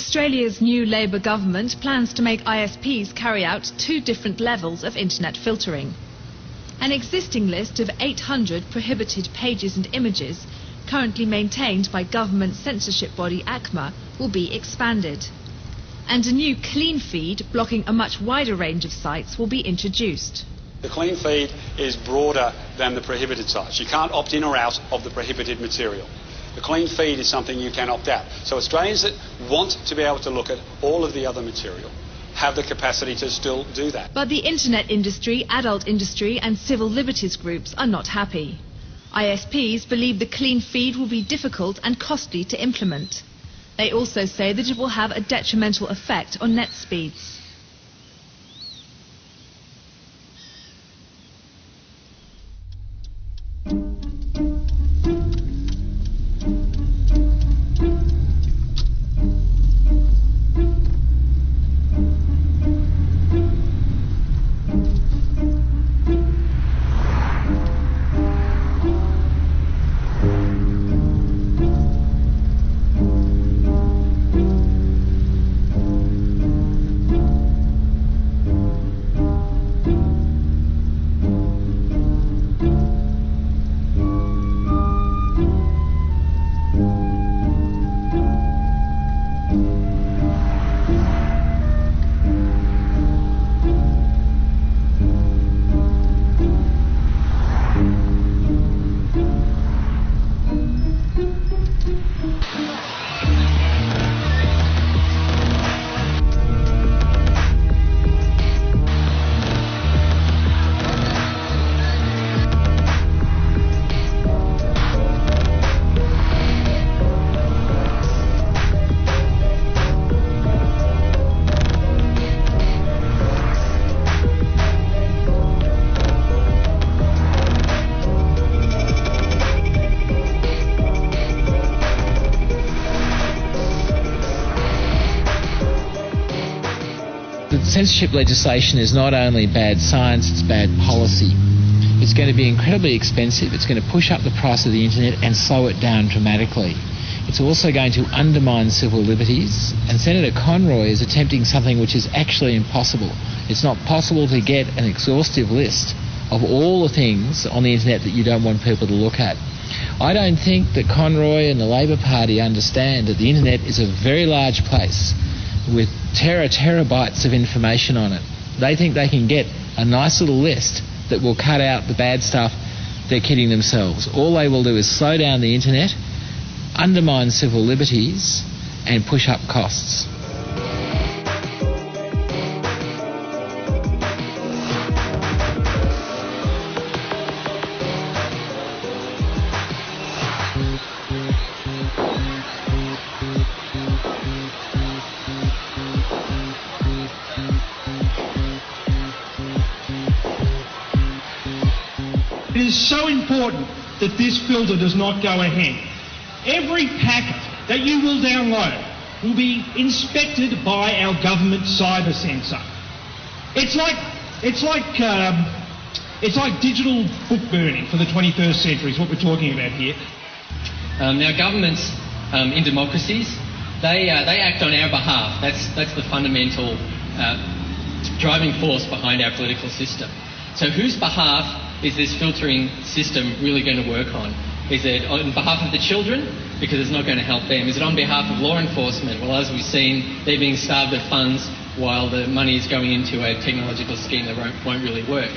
Australia's new Labor government plans to make ISPs carry out 2 different levels of internet filtering. An existing list of 800 prohibited pages and images, currently maintained by government censorship body ACMA, will be expanded. And a new clean feed blocking a much wider range of sites will be introduced. The clean feed is broader than the prohibited sites. You can't opt in or out of the prohibited material. The clean feed is something you can opt out. So Australians that want to be able to look at all of the other material have the capacity to still do that. But the internet industry, adult industry and civil liberties groups are not happy. ISPs believe the clean feed will be difficult and costly to implement. They also say that it will have a detrimental effect on net speeds. Censorship legislation is not only bad science, it's bad policy. It's going to be incredibly expensive. It's going to push up the price of the internet and slow it down dramatically. It's also going to undermine civil liberties, and Senator Conroy is attempting something which is actually impossible. It's not possible to get an exhaustive list of all the things on the internet that you don't want people to look at. I don't think that Conroy and the Labor Party understand that the internet is a very large place with terabytes of information on it. They think they can get a nice little list that will cut out the bad stuff. They're kidding themselves. All they will do is slow down the internet, undermine civil liberties and push up costs. It is so important that this filter does not go ahead. Every packet that you will download will be inspected by our government cyber sensor. It's like digital book burning for the 21st century is what we're talking about here. Now, governments in democracies, they act on our behalf. That's the fundamental driving force behind our political system. So whose behalf is this filtering system really going to work on? Is it on behalf of the children? Because it's not going to help them. Is it on behalf of law enforcement? Well, as we've seen, they're being starved of funds while the money is going into a technological scheme that won't really work.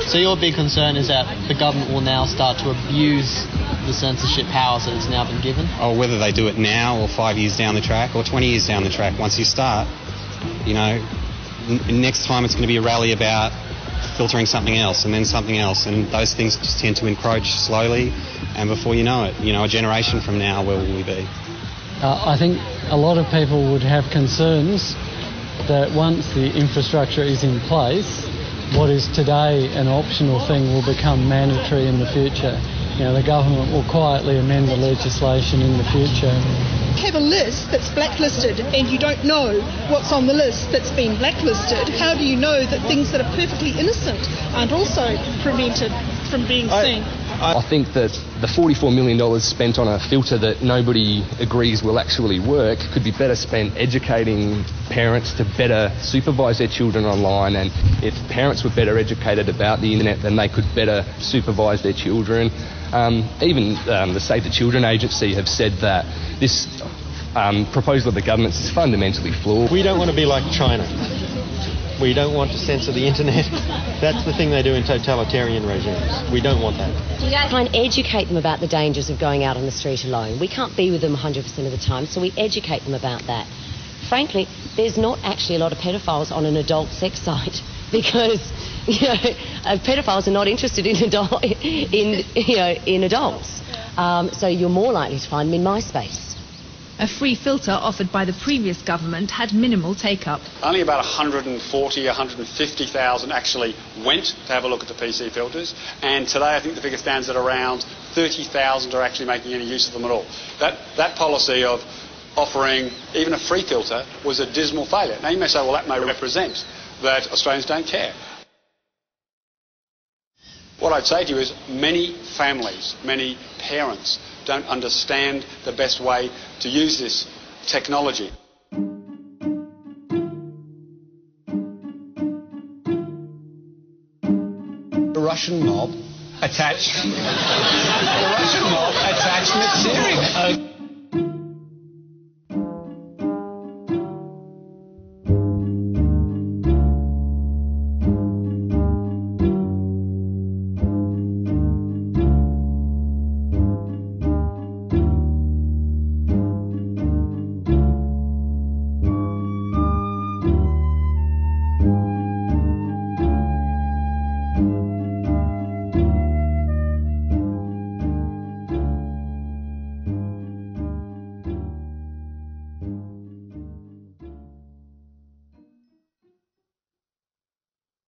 So your big concern is that the government will now start to abuse the censorship powers that it's now been given? Or whether they do it now or 5 years down the track or 20 years down the track, once you start, next time it's going to be a rally about filtering something else and then something else, and those things just tend to encroach slowly, and before you know it, a generation from now, where will we be? I think a lot of people would have concerns that once the infrastructure is in place, what is today an optional thing will become mandatory in the future. The government will quietly amend the legislation in the future. Have a list that's blacklisted and you don't know what's on the list that's been blacklisted. How do you know that things that are perfectly innocent aren't also prevented from being seen? I think that the $44 million spent on a filter that nobody agrees will actually work could be better spent educating parents to better supervise their children online, and if parents were better educated about the internet, then they could better supervise their children. Even the Save the Children agency have said that this proposal of the government's is fundamentally flawed. We don't want to be like China. We don't want to censor the internet. That's the thing they do in totalitarian regimes. We don't want that. Do you guys try and educate them about the dangers of going out on the street alone? We can't be with them 100% of the time, so we educate them about that. Frankly, there's not actually a lot of pedophiles on an adult sex site because, pedophiles are not interested in adults. So you're more likely to find them in MySpace. A free filter offered by the previous government had minimal take-up. Only about 140, 150,000 actually went to have a look at the PC filters, and today I think the figure stands at around 30,000 are actually making any use of them at all. That policy of offering even a free filter was a dismal failure. Now you may say, well, that may represent that Australians don't care. What I'd say to you is many families, many parents don't understand the best way to use this technology. The Russian mob attached material.